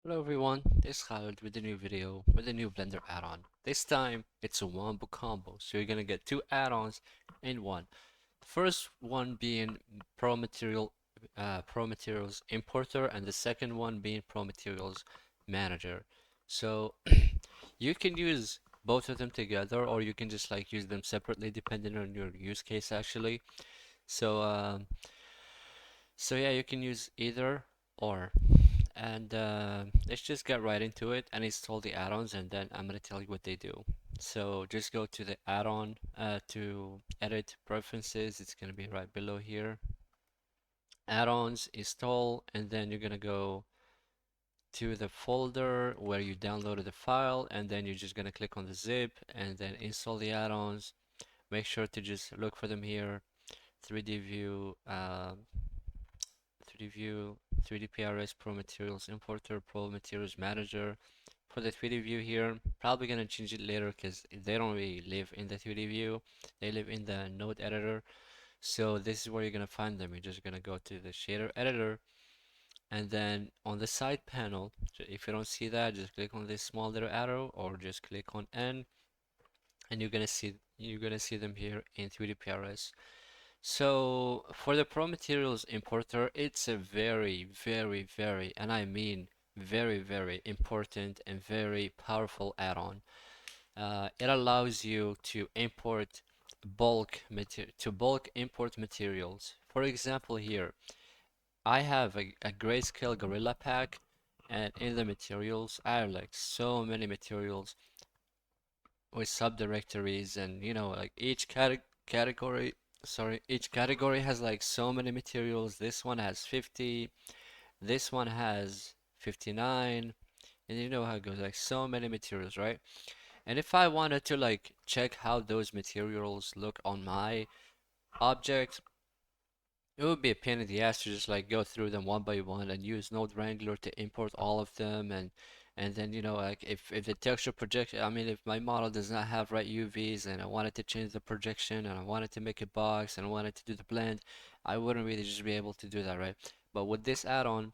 Hello everyone, this is Khaled with a new video with a new Blender add-on. This time it's a wombo combo, so you're gonna get two add-ons in one. The first one being Pro Materials Importer, and the second one being Pro Materials Manager. So you can use both of them together, or you can just like use them separately depending on your use case actually. So yeah, you can use either or. And let's just get right into it and install the add-ons, and then I'm going to tell you what they do. So just go to the add-on to edit preferences. It's going to be right below here. Add-ons, install, and then you're going to go to the folder where you downloaded the file, and then you're just going to click on the zip and then install the add-ons. Make sure to just look for them here. 3D view, 3D view, 3D PRS, Pro Materials Importer, Pro Materials Manager. For the 3D view here, probably gonna change it later because they don't really live in the 3D view. They live in the node editor. So this is where you're gonna find them. You're just gonna go to the shader editor, and then on the side panel, if you don't see that, just click on this small little arrow or just click on N, and you're gonna see them here in 3D PRS. So for the Pro Materials Importer, it's a very, very, very, and I mean very, very important and very powerful add-on. It allows you to import bulk import materials. For example, here I have a grayscale gorilla pack, and in the materials I have like so many materials with subdirectories, and like category, sorry, each category has like so many materials. This one has 50, this one has 59, and you know how it goes, like so many materials, right? And if I wanted to like check how those materials look on my object, it would be a pain in the ass to just like go through them one by one and use Node Wrangler to import all of them, and then like if the texture projection, I mean if my model does not have right UVs and I wanted to change the projection and I wanted to make a box and I wanted to do the blend, I wouldn't really just be able to do that, right? But with this add-on,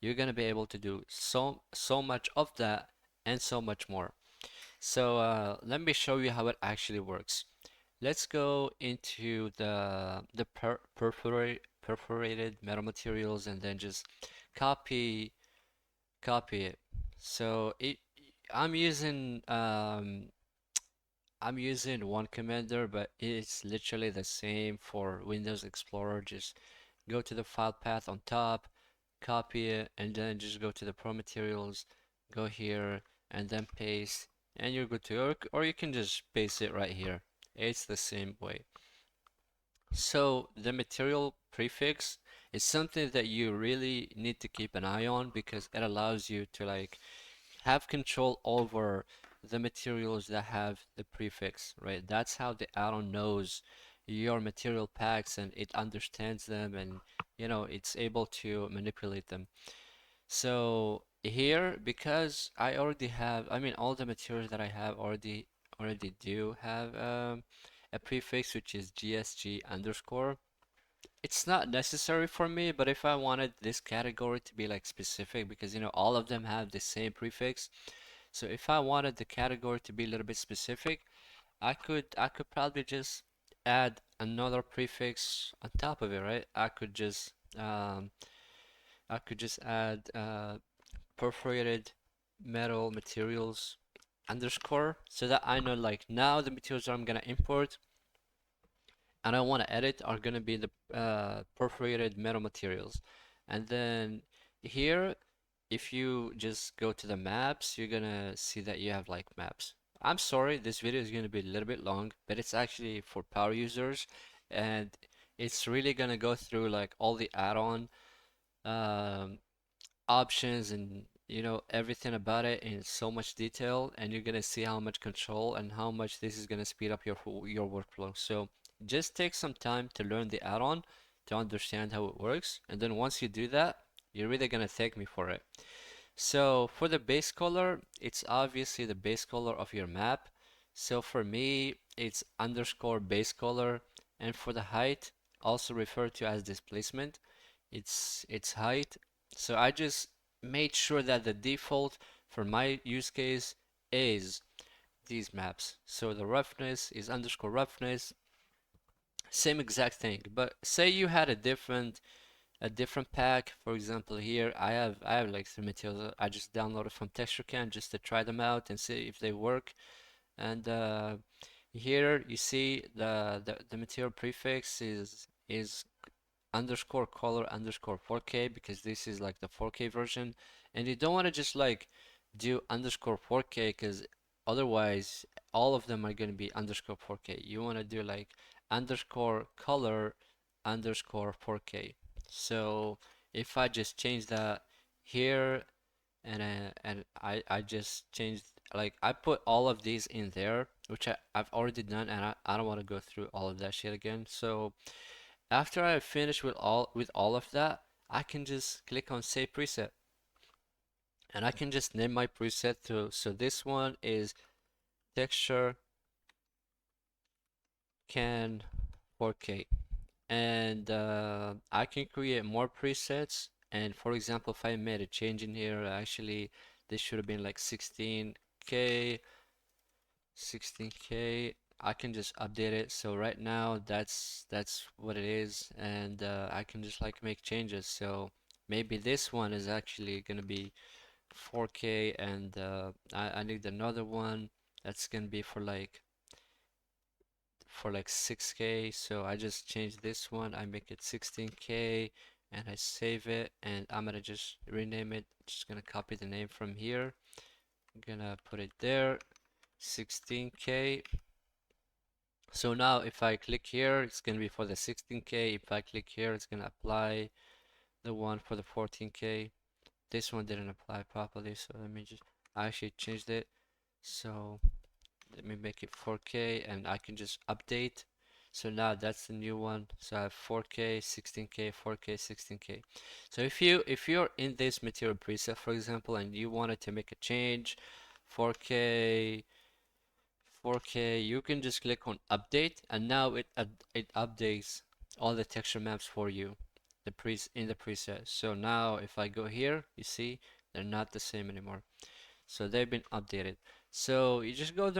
you're gonna be able to do so much of that and so much more. So let me show you how it actually works. Let's go into the perforated metal materials and then just copy copy it. So I'm using um, I'm using one commander, but it's literally the same for Windows Explorer. Just go to the file path on top, copy it, and then just go to the Pro Materials, go here, and then paste, and you're good to go. Or you can just paste it right here. It's the same way. So the material prefix is something that you really need to keep an eye on because it allows you to like have control over the materials that have the prefix, right? That's how the add-on knows your material packs and it understands them, and it's able to manipulate them. So here, because I already have, I mean, all the materials that I have already do have a prefix, which is GSG underscore. It's not necessary for me, but if I wanted this category to be like specific, because all of them have the same prefix, so if I wanted the category to be a little bit specific, I could probably just add another prefix on top of it, right? I could just add perforated metal materials underscore, so that I know like now the materials that I'm gonna import and I want to edit are gonna be the perforated metal materials. And then here, if you just go to the maps, you're gonna see that you have like maps. I'm sorry, this video is gonna be a little bit long, but it's actually for power users, and it's really gonna go through like all the add-on um, options and everything about it in so much detail, and you're gonna see how much control and how much this is gonna speed up your workflow. So just take some time to learn the add-on to understand how it works, and then once you do that, you're really gonna thank me for it. So for the base color, it's obviously the base color of your map. So for me, it's underscore base color, and for the height, also referred to as displacement, it's height. So I just made sure that the default for my use case is these maps. So the roughness is underscore roughness, same exact thing. But say you had a different pack. For example, here I have like three materials I just downloaded from TextureCAN just to try them out and see if they work. And here you see the material prefix is underscore color underscore 4K because this is like the 4K version, and you don't want to just like do underscore 4K because otherwise all of them are going to be underscore 4K. You want to do like underscore color underscore 4K. So if I just change that here and I just changed, like I put all of these in there, which I've already done, and I don't want to go through all of that shit again. So after I finish with all of that, I can just click on Save Preset, and I can just name my preset to, so this one is Texture Can 4K, and I can create more presets. And for example, if I made a change in here, actually this should have been like 16K, 16K. I can just update it. So right now that's what it is, and I can just like make changes. So maybe this one is actually gonna be 4K, and I need another one that's gonna be for like 6K. So I just change this one. I make it 16K, and I save it, and I'm gonna just rename it. Just gonna copy the name from here. I'm gonna put it there, 16K. So now if I click here, it's going to be for the 16K. If I click here, it's going to apply the one for the 14K. This one didn't apply properly, so let me just, I actually changed it. So let me make it 4K and I can just update. So now that's the new one. So I have 4K, 16K, 4K, 16K. So if you're in this material preset, for example, and you wanted to make a change, 4K, 4K, you can just click on update, and now it updates all the texture maps for you, in the preset. So now if I go here, you see they're not the same anymore. So they've been updated. So you just go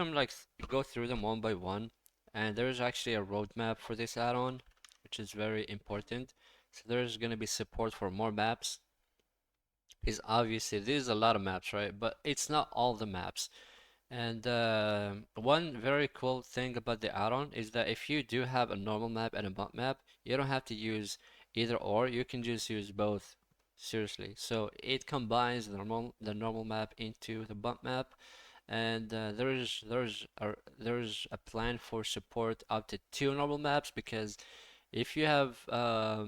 through them one by one, and there's actually a roadmap for this add-on, which is very important. So there's gonna be support for more maps. Is obviously there's a lot of maps, right? But it's not all the maps. And one very cool thing about the add-on is that if you do have a normal map and a bump map, you don't have to use either or. You can just use both. Seriously. So it combines the normal map into the bump map, and there's a plan for support up to two normal maps because if you have how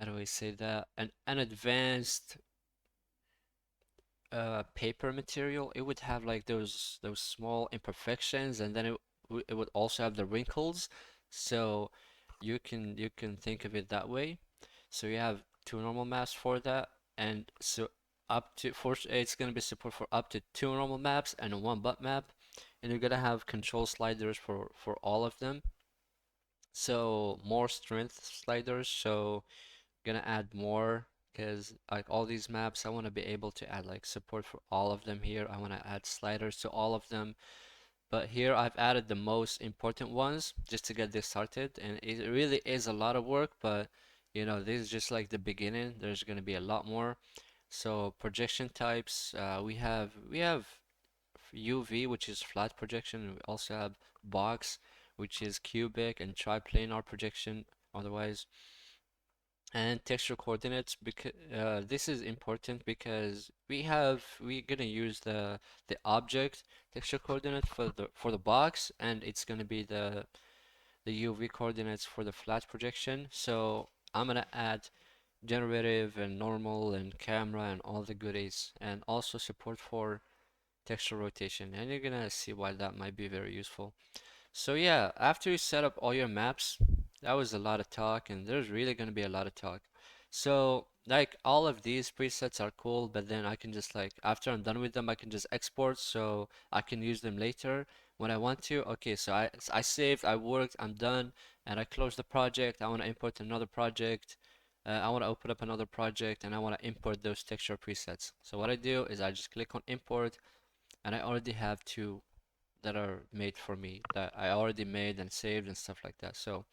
do I say that, an advanced paper material, it would have like those small imperfections, and then it would also have the wrinkles. So you can think of it that way. So you have two normal maps for that, and so up to for it's gonna be support for up to two normal maps and one butt map, and you're gonna have control sliders for all of them. So more strength sliders. So gonna add more because like all these maps I want to be able to add like support for all of them here. I want to add sliders to all of them, but here I've added the most important ones just to get this started, and it really is a lot of work, but this is just like the beginning. There's going to be a lot more. So projection types, we have UV, which is flat projection, and we also have box, which is cubic, and triplanar projection otherwise. And texture coordinates, because this is important because we're gonna use the object texture coordinate for the box, and it's gonna be the UV coordinates for the flat projection. So I'm gonna add generative and normal and camera and all the goodies, and also support for texture rotation, and you're gonna see why that might be very useful. So yeah, after you set up all your maps, that was a lot of talk, and there's really going to be a lot of talk. So like all of these presets are cool, but then I can just like after I'm done with them, I can just export so I can use them later when I want to. Okay, so I saved, I worked, I'm done, and I close the project. I want to import another project. I want to open up another project and I want to import those texture presets. So what I do is I just click on import, and I already have two that are made for me that I already made and saved and stuff like that. So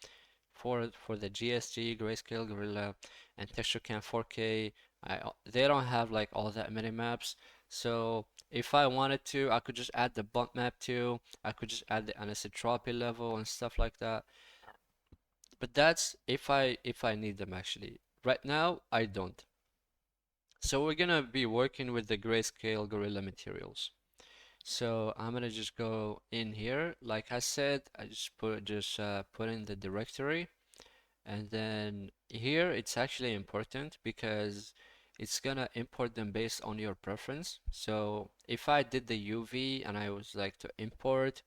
for the GSG, Grayscale, Gorilla, and TextureCam 4K, they don't have like all that many maps. So if I wanted to, I could just add the bump map too. I could just add the anisotropy level and stuff like that. But that's if I need them actually. Right now, I don't. So we're gonna be working with the Grayscale Gorilla materials. So I'm gonna just go in here. Like I said, I just put in the directory, and then here it's actually important because it's gonna import them based on your preference. So if I did the UV and I was like to import,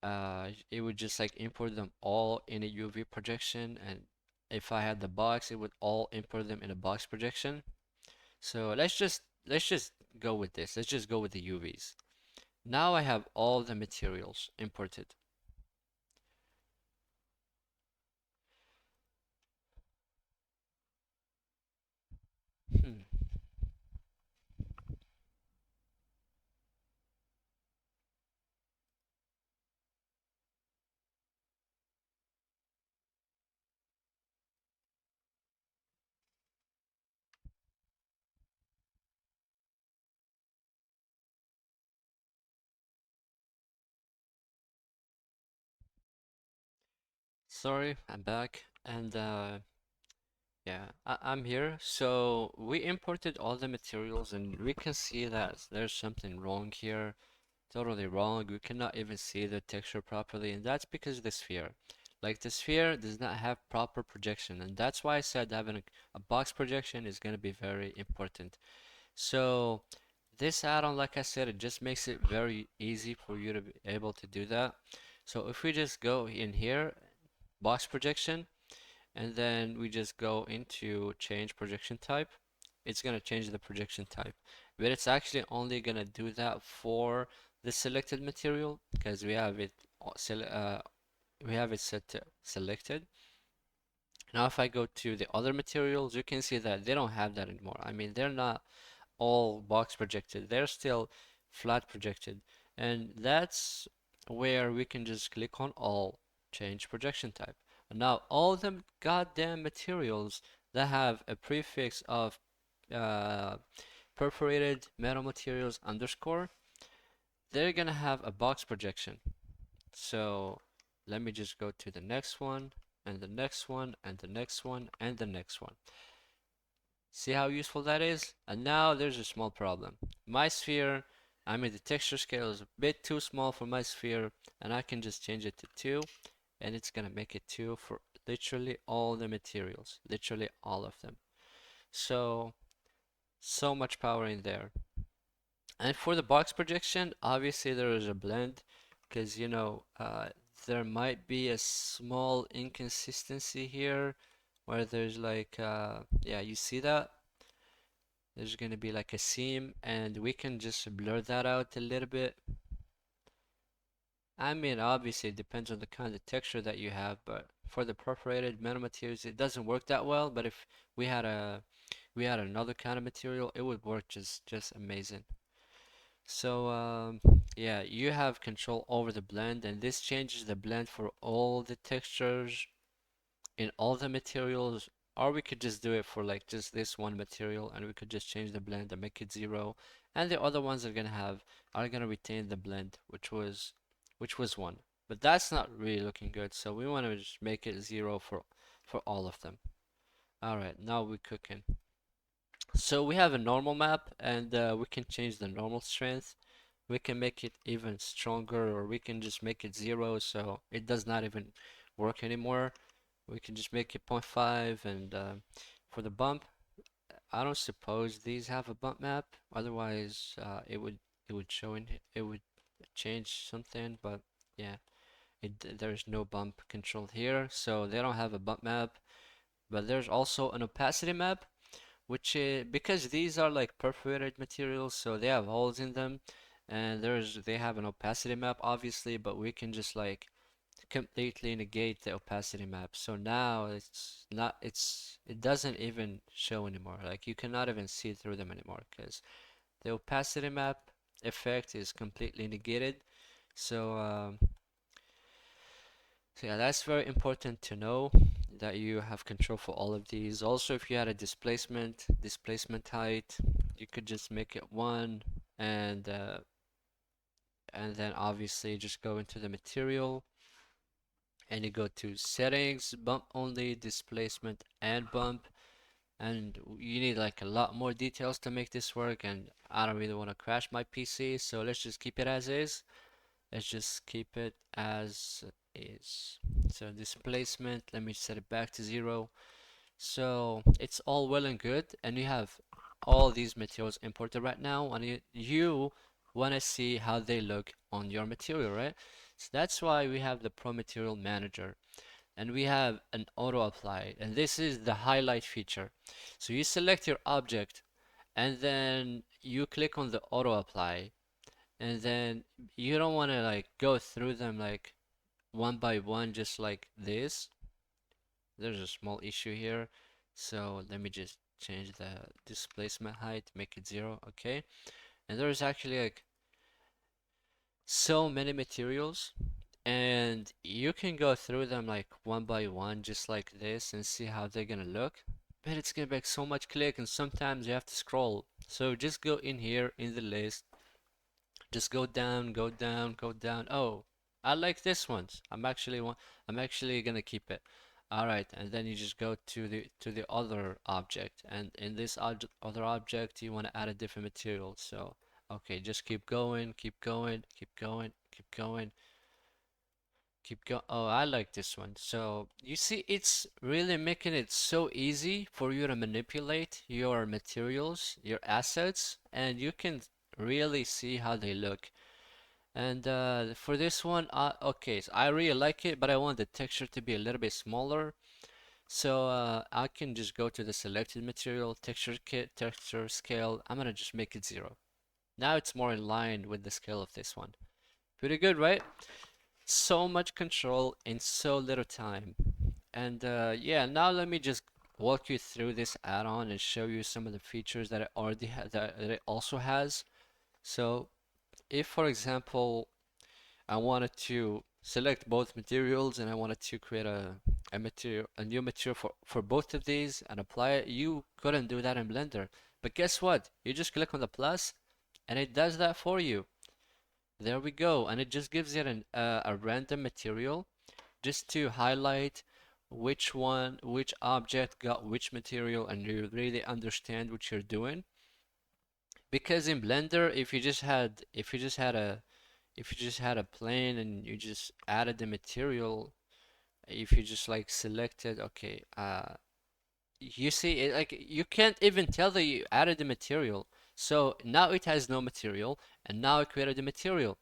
it would just like import them all in a UV projection, and if I had the box, it would all import them in a box projection. So let's just go with this. Let's just go with the UVs. Now I have all the materials imported. Hmm. Sorry, I'm back, and yeah, I'm here. So we imported all the materials, and we can see that there's something wrong here. Totally wrong. We cannot even see the texture properly, and that's because of the sphere. Like the sphere does not have proper projection, and that's why I said having a box projection is going to be very important. So this add-on, like I said, it just makes it very easy for you to be able to do that. So if we just go in here, box projection, and then we just go into change projection type, it's going to change the projection type. But it's actually only going to do that for the selected material because we have it set to selected. Now if I go to the other materials, you can see that they don't have that anymore. I mean, they're not all box projected. They're still flat projected. And that's where we can just click on all, change projection type. And now all the goddamn materials that have a prefix of uh, perforated metal materials underscore, they're gonna have a box projection. So let me just go to the next one, and the next one, and the next one, and the next one. See how useful that is? And now there's a small problem. My sphere, I mean the texture scale is a bit too small for my sphere, and I can just change it to 2, and it's gonna make it 2 for literally all the materials, literally all of them. So, so much power in there. And for the box projection, obviously there is a blend, because there might be a small inconsistency here, where there's like, yeah, you see that? There's going to be like a seam, and we can just blur that out a little bit. I mean, obviously it depends on the kind of texture that you have, but for the perforated metal materials, it doesn't work that well. But if we had a we had another kind of material, it would work just amazing. So yeah, you have control over the blend, and this changes the blend for all the textures in all the materials, or we could just do it for like just this one material, and we could just change the blend and make it 0, and the other ones are gonna retain the blend, which was 1. But that's not really looking good, so we want to just make it 0 for all of them. All right, now we're cooking. So we have a normal map, and we can change the normal strength. We can make it even stronger, or we can just make it 0 so it does not even work anymore. We can just make it zero point 0.5, and for the bump, I don't suppose these have a bump map. Otherwise, it would show it would change something. But yeah, there's no bump control here, so they don't have a bump map. But there's also an opacity map, which is because these are like perforated materials, so they have holes in them, and they have an opacity map obviously, but we can just like completely negate the opacity map. So now it's not, it doesn't even show anymore. Like you cannot even see through them anymore because the opacity map effect is completely negated. So, so yeah, that's very important to know that you have control for all of these. Also, if you had a displacement height, you could just make it one, and uh, and then obviously just go into the material and you go to settings, bump only, displacement and bump, and you need like a lot more details to make this work, and I don't really want to crash my PC, so let's just keep it as is. Let's just keep it as is. So displacement, let me set it back to 0. So it's all well and good, and you have all these materials imported right now, and you want to see how they look on your material, right? So that's why we have the Pro Material Manager, and we have an auto apply, and this is the highlight feature. So you select your object, and then you click on the auto apply, and then you don't want to like go through them like one by one just like this. There's a small issue here, so let me just change the displacement height, make it 0. Okay, and there's actually like so many materials, and you can go through them like one by one just like this and see how they're gonna look, but it's gonna make so much click, and sometimes you have to scroll. So just go in here in the list, just go down, go down, go down. Oh, I like this one. I'm actually gonna keep it. All right, and then you just go to the other object, and in this other object you want to add a different material. So, okay, just keep going, keep going, keep going, keep going, keep going. Oh, I like this one. So, you see, it's really making it so easy for you to manipulate your materials, your assets, and you can really see how they look. And for this one, okay, so I really like it, but I want the texture to be a little bit smaller. So I can just go to the selected material, texture kit, texture scale. I'm gonna just make it 0. Now it's more in line with the scale of this one. Pretty good, right? So much control in so little time. And yeah, now let me just walk you through this add-on and show you some of the features that it already that it also has. So if, for example, I wanted to select both materials and I wanted to create a new material for both of these and apply it. You couldn't do that in Blender. But guess what? You just click on the plus and it does that for you. There we go. And it just gives you a random material just to highlight which object got which material, and you really understand what you're doing. Because in Blender, if you just had a plane and you just added the material, if you just like selected, okay, you see it, like you can't even tell that you added the material. So now it has no material, and now it created the material.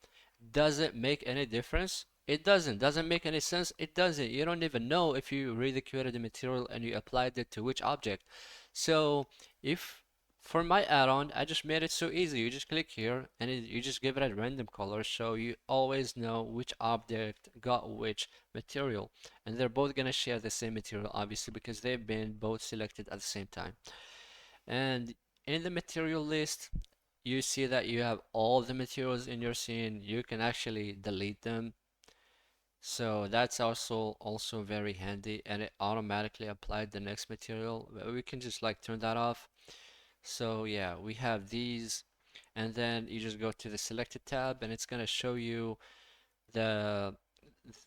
Does it make any difference? It doesn't. Doesn't make any sense? It doesn't. You don't even know if you really created the material and you applied it to which object. So if for my add-on, I just made it so easy. You just click here and you just give it a random color, so you always know which object got which material, and they're both gonna share the same material obviously because they've been both selected at the same time. And in the material list, you see that you have all the materials in your scene. You can actually delete them, so that's also very handy, and it automatically applied the next material. We can just like turn that off. So yeah, we have these, and then you just go to the selected tab and it's gonna show you the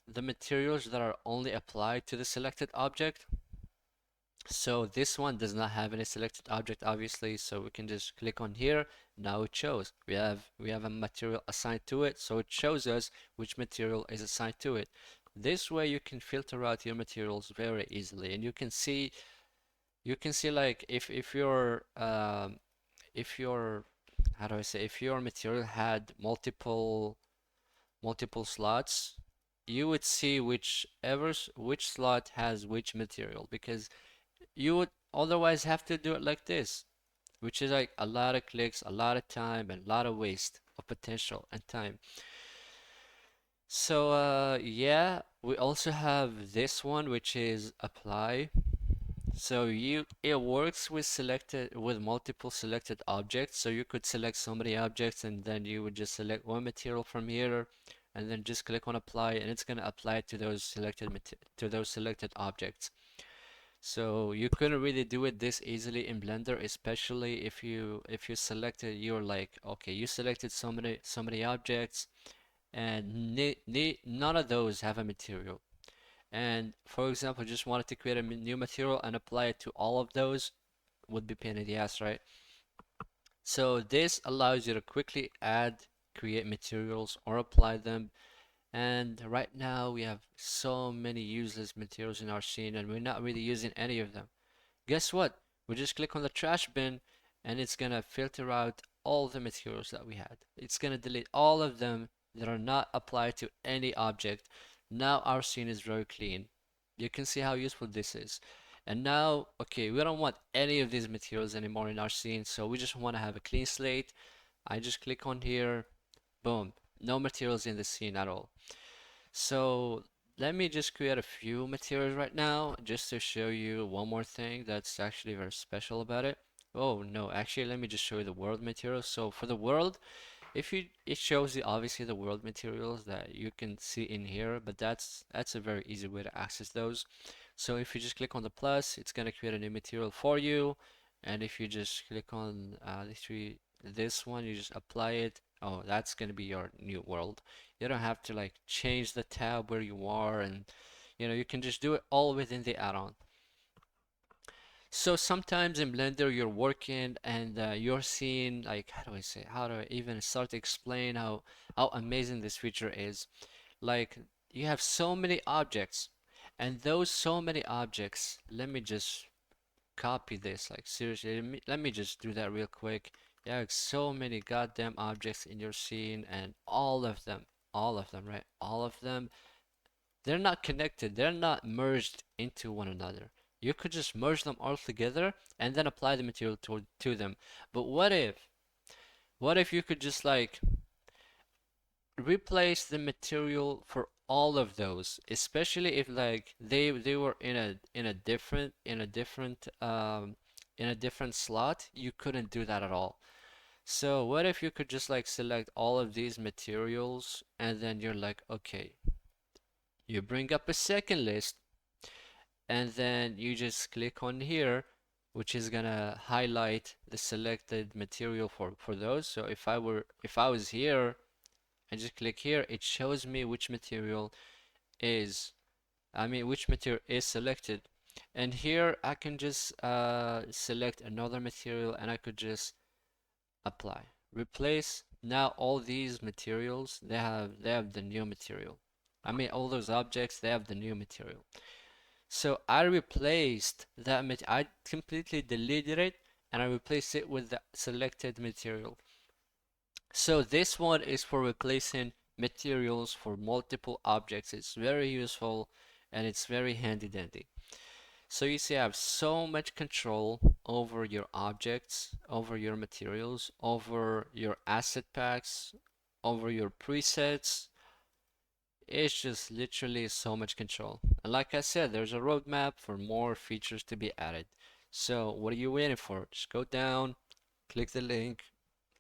the materials that are only applied to the selected object. So this one does not have any selected object obviously, so we can just click on here. Now it shows we have a material assigned to it, so it shows us which material is assigned to it. This way you can filter out your materials very easily, and you can see like if your how do I say, if your material had multiple slots, you would see which slot has which material, because you would otherwise have to do it like this, which is like a lot of clicks, a lot of time, and a lot of waste of potential and time. So yeah, we also have this one which is apply. So it works with multiple selected objects. So you could select so many objects and then you would just select one material from here and then just click on apply and it's gonna apply it to those selected objects. So you couldn't really do it this easily in Blender, especially if you selected you're like okay, you selected so many objects and none of those have a material. And for example, just wanted to create a new material and apply it to all of those would be pain in the ass, right? So this allows you to quickly add, create materials or apply them. And right now we have so many useless materials in our scene and we're not really using any of them. Guess what? We just click on the trash bin and it's gonna filter out all the materials that we had. It's gonna delete all of them that are not applied to any object. Now our scene is very clean. You can see how useful this is. And now, okay, we don't want any of these materials anymore in our scene, so we just want to have a clean slate. I just click on here, boom, no materials in the scene at all. So let me just create a few materials right now just to show you one more thing that's actually very special about it. Oh no, actually let me just show you the world materials. So for the world, it shows you obviously the world materials that you can see in here, but that's a very easy way to access those. So if you just click on the plus, it's gonna create a new material for you. And if you just click on this one, you just apply it. Oh, that's gonna be your new world. You don't have to like change the tab where you are, and you can just do it all within the add-on. So sometimes in Blender you're working and you're seeing like how do I even start to explain how amazing this feature is. Like you have so many objects and those so many objects, let me just copy this like seriously let me just do that real quick. You have so many goddamn objects in your scene and all of them, right? All of them they're not connected, they're not merged into one another. You could just merge them all together and then apply the material to them. But what if you could just like replace the material for all of those, especially if like they were in a different slot, you couldn't do that at all. So what if you could just like select all of these materials and then you're like, okay, you bring up a second list and then you just click on here, which is gonna highlight the selected material for those. So if I was here and just click here, it shows me is which material is selected. And here I can just select another material and I could just apply, replace. Now all these materials they have the new material. All those objects they have the new material. So I replaced I completely deleted it and I replaced it with the selected material. So this one is for replacing materials for multiple objects. It's very useful and it's very handy dandy. So you see I have so much control over your objects, over your materials, over your asset packs, over your presets. It's just literally so much control. And like I said, there's a roadmap for more features to be added. So what are you waiting for? Just go down, click the link,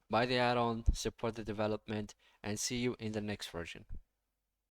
buy the add-on, support the development, and see you in the next version.